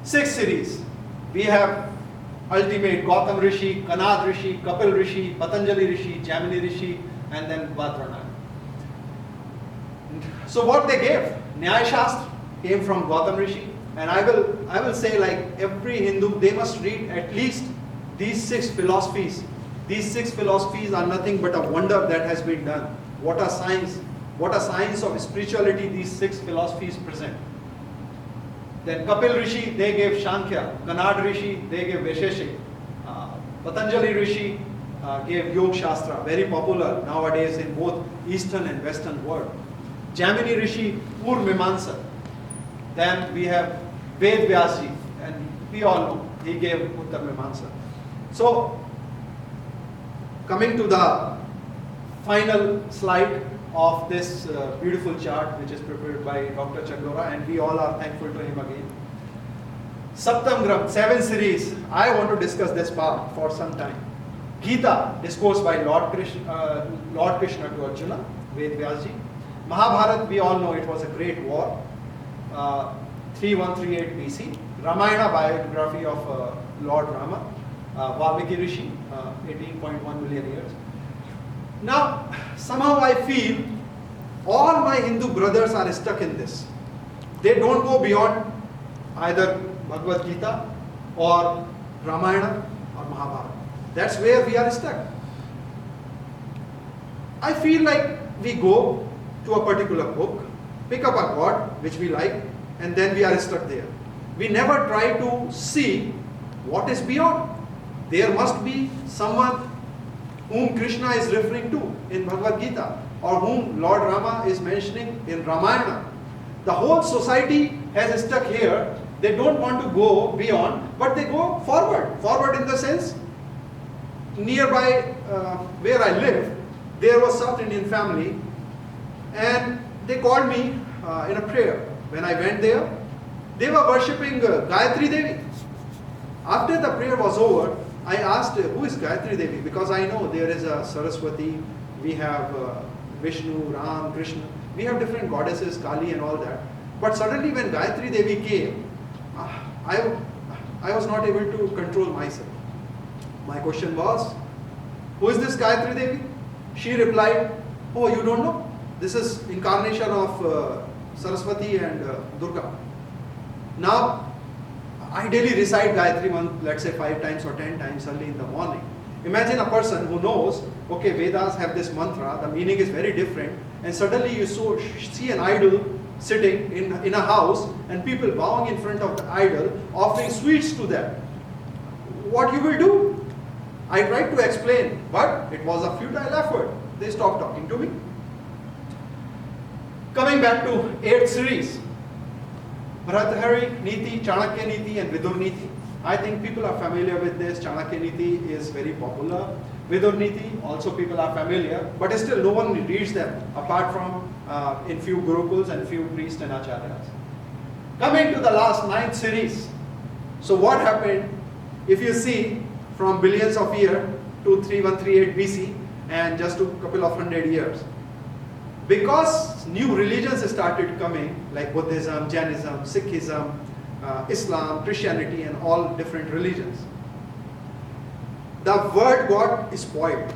Sixth series, we have ultimate Gautam Rishi, Kanad Rishi, Kapil Rishi, Patanjali Rishi, Jaimini Rishi, and then Badrana. So what they gave, Nyaya Shastra came from Gautam Rishi, and I will say, like every Hindu, they must read at least these six philosophies. These six philosophies are nothing but a wonder that has been done. What a science of spirituality these six philosophies present. Then Kapil Rishi, they gave Shankhya. Kanad Rishi, they gave Vaisheshik. Patanjali Rishi gave Yoga Shastra, very popular nowadays in both Eastern and Western world. Jaimini Rishi, Pur Mimamsa. Then we have Ved Vyasji, and we all know he gave Uttar Mimamsa. So, coming to the final slide of this beautiful chart, which is prepared by Dr. Chandora, and we all are thankful to him again. Saptam Gram, 7 series. I want to discuss this part for some time. Gita, discoursed by Lord Krishna to Arjuna, Ved Vyasji. Mahabharat, we all know it was a great war. 3138 BC. Ramayana, biography of Lord Rama. Valmiki Rishi, 18.1 million years. Now, somehow I feel all my Hindu brothers are stuck in this. They don't go beyond either Bhagavad Gita or Ramayana or Mahabharata. That's where we are stuck. I feel like we go to a particular book, pick up a god which we like, and then we are stuck there. We never try to see what is beyond. There must be someone whom Krishna is referring to in Bhagavad Gita, or whom Lord Rama is mentioning in Ramayana. The whole society has stuck here. They don't want to go beyond, but they go forward. Forward in the sense, nearby where I live, there was South Indian family, and they called me in a prayer. When I went there, they were worshipping Gayatri Devi. After the prayer was over, I asked, who is Gayatri Devi? Because I know there is a Saraswati, we have Vishnu, Ram, Krishna, we have different goddesses, Kali and all that. But suddenly when Gayatri Devi came, I was not able to control myself. My question was, who is this Gayatri Devi? She replied, oh, you don't know? This is incarnation of Saraswati and Durga. Now, I daily recite Gayatri Mantra, let's say 5 times or 10 times early in the morning. Imagine a person who knows, okay, Vedas have this mantra, the meaning is very different, and suddenly you see an idol sitting in a house and people bowing in front of the idol, offering sweets to them. What you will do? I tried to explain, but it was a futile effort. They stopped talking to me. Coming back to 8th series, Bharatahari Niti, Chanakya Niti and Vidur Niti. I think people are familiar with this. Chanakya Niti is very popular. Vidur Niti, also people are familiar, but still no one reads them apart from in few gurukuls and few priests and acharyas. Coming to the last 9th series. So what happened, if you see from billions of years to 3138 BC and just to a couple of hundred years, because new religions started coming like Buddhism, Jainism, Sikhism, Islam, Christianity and all different religions, the word got spoiled.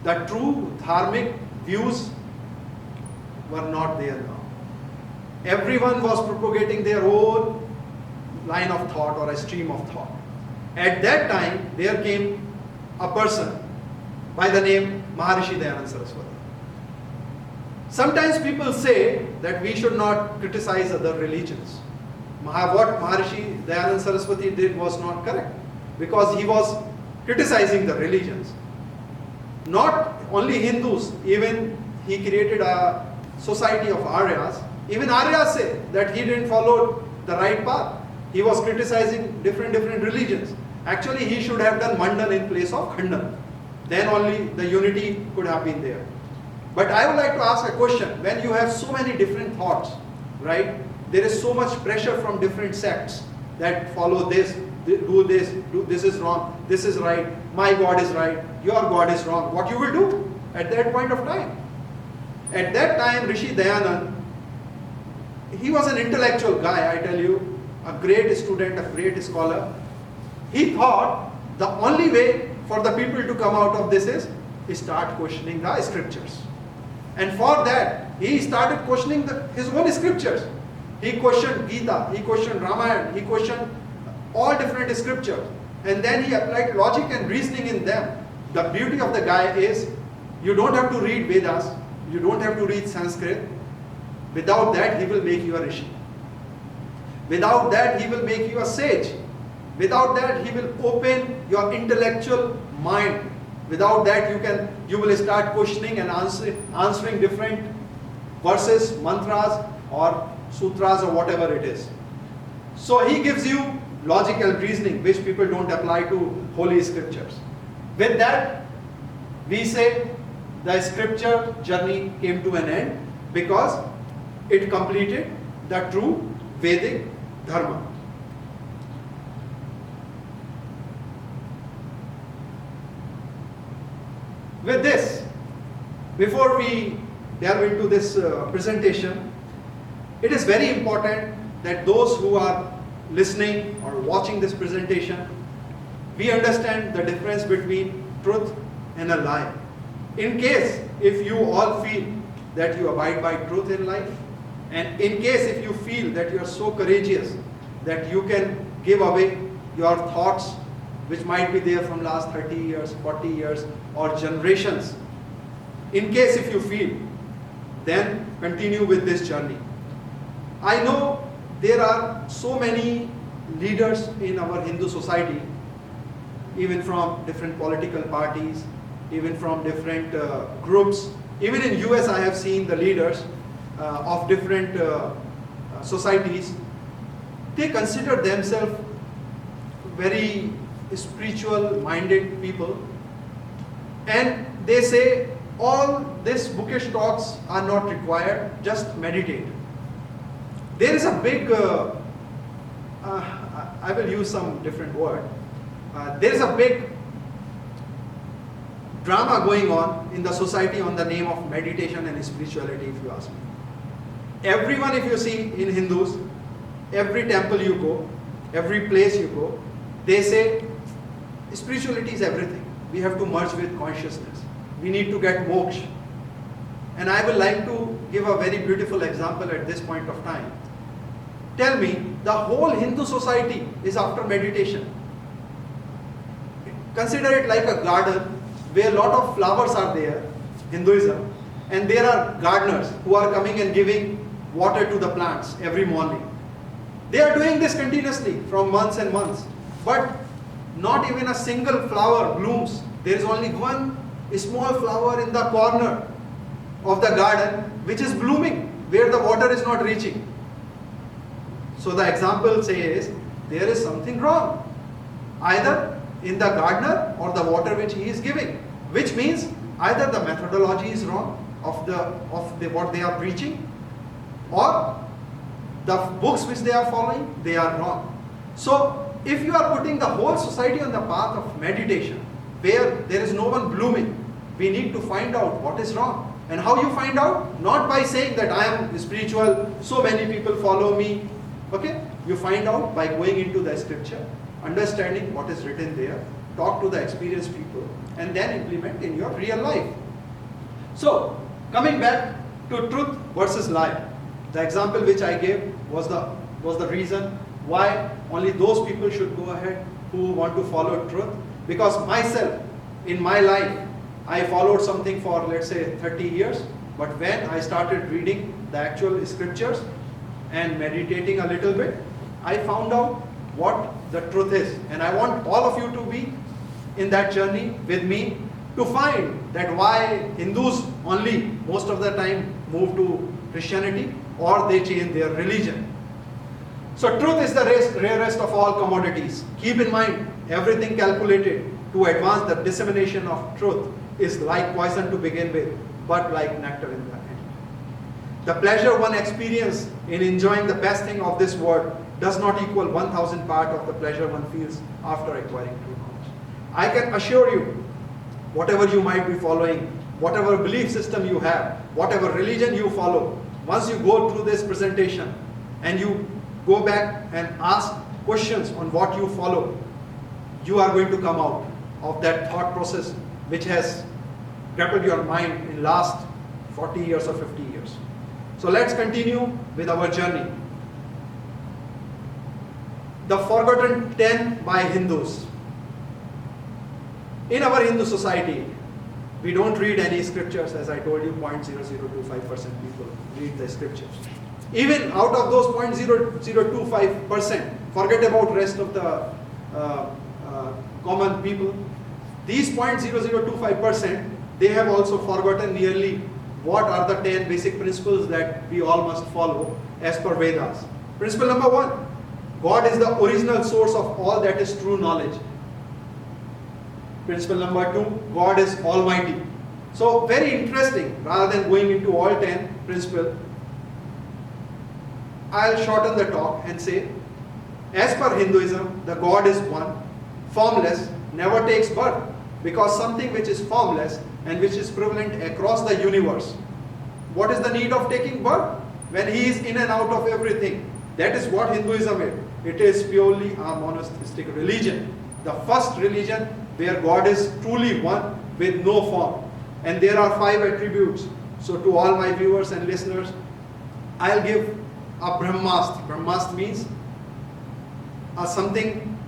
The true dharmic views were not there now. Everyone was propagating their own line of thought or a stream of thought. At that time, there came a person by the name Maharishi Dayananda Saraswati. Sometimes people say that we should not criticize other religions. What Maharishi Dayananda Saraswati did was not correct, because he was criticizing the religions. Not only Hindus, even he created a society of Aryas. Even Aryas say that he didn't follow the right path. He was criticizing different religions. Actually, he should have done Mandan in place of Khandan. Then only the unity could have been there. But I would like to ask a question. When you have so many different thoughts, right? There is so much pressure from different sects that follow this, do this is wrong, this is right, my God is right, your God is wrong. What you will do at that point of time? At that time, Rishi Dayanand, he was an intellectual guy, I tell you. a great student, a great scholar, he thought the only way for the people to come out of this is start questioning the scriptures. And for that, he started questioning his own scriptures. He questioned Gita, he questioned Ramayana, he questioned all different scriptures. And then he applied logic and reasoning in them. The beauty of the guy is, you don't have to read Vedas, you don't have to read Sanskrit. Without that, he will make you a rishi. Without that, he will make you a sage. Without that, he will open your intellectual mind. Without that, you will start questioning and answering different verses, mantras, or sutras, or whatever it is. So he gives you logical reasoning, which people don't apply to holy scriptures. With that, we say the scripture journey came to an end because it completed the true Vedic Dharma. With this, before we delve into this presentation, it is very important that those who are listening or watching this presentation, we understand the difference between truth and a lie. In case if you all feel that you abide by truth in life, and in case if you feel that you are so courageous that you can give away your thoughts which might be there from last 30 years, 40 years or generations, in case if you feel, then continue with this journey. I know there are so many leaders in our Hindu society, even from different political parties, even from different groups. Even in US I have seen the leaders of different societies. They consider themselves very spiritual minded people, and they say all these bookish talks are not required, just meditate. There is a big, I will use some different word, there is a big drama going on in the society on the name of meditation and spirituality, if you ask me. Everyone, if you see in Hindus, every temple you go, every place you go, they say spirituality is everything. We have to merge with consciousness. We need to get moksha. And I would like to give a very beautiful example at this point of time. Tell me, the whole Hindu society is after meditation. Consider it like a garden where a lot of flowers are there, Hinduism, and there are gardeners who are coming and giving water to the plants every morning. They are doing this continuously from months and months, but not even a single flower blooms. There is only one small flower in the corner of the garden which is blooming, where the water is not reaching. So the example says there is something wrong, either in the gardener or the water which he is giving, which means either the methodology is wrong of what they are preaching, or the books which they are following, they are wrong. So if you are putting the whole society on the path of meditation, where there is no one blooming, we need to find out what is wrong. And how you find out? Not by saying that I am spiritual, so many people follow me. Okay? You find out by going into the scripture, understanding what is written there, talk to the experienced people, and then implement in your real life. So, coming back to truth versus lie. The example which I gave was the reason why only those people should go ahead who want to follow truth. Because myself, in my life, I followed something for, let's say, 30 years. But when I started reading the actual scriptures and meditating a little bit, I found out what the truth is. And I want all of you to be in that journey with me to find that why Hindus only most of the time move to Christianity or they change their religion. So truth is the rarest of all commodities. Keep in mind, everything calculated to advance the dissemination of truth is like poison to begin with, but like nectar in the end. The pleasure one experiences in enjoying the best thing of this world does not equal 1,000 part of the pleasure one feels after acquiring true knowledge. I can assure you, whatever you might be following, whatever belief system you have, whatever religion you follow, once you go through this presentation and you go back and ask questions on what you follow, you are going to come out of that thought process which has grappled your mind in last 40 years or 50 years. So let's continue with our journey. The forgotten 10 by Hindus. In our Hindu society, we don't read any scriptures. As I told you, 0.0025% people read the scriptures. Even out of those 0.0025%, forget about rest of the common people. These 0.0025%, they have also forgotten nearly what are the 10 basic principles that we all must follow as per Vedas. Principle number 1, God is the original source of all that is true knowledge. Principle number 2, God is almighty. So very interesting, rather than going into all 10 principles, I'll shorten the talk and say, as per Hinduism, the God is one, formless, never takes birth, because something which is formless and which is prevalent across the universe, what is the need of taking birth when he is in and out of everything? That is what Hinduism is. It is purely a monotheistic religion, the first religion where God is truly one with no form. And there are 5 attributes. So to all my viewers and listeners, I'll give a Brahmastra. Brahmastra means something,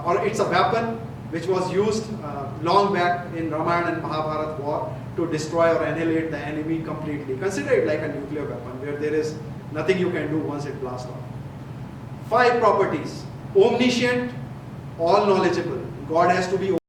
or it's a weapon which was used long back in Ramayana and Mahabharata war to destroy or annihilate the enemy completely. Consider it like a nuclear weapon where there is nothing you can do once it blasts off. 5 properties. Omniscient, all knowledgeable. God has to be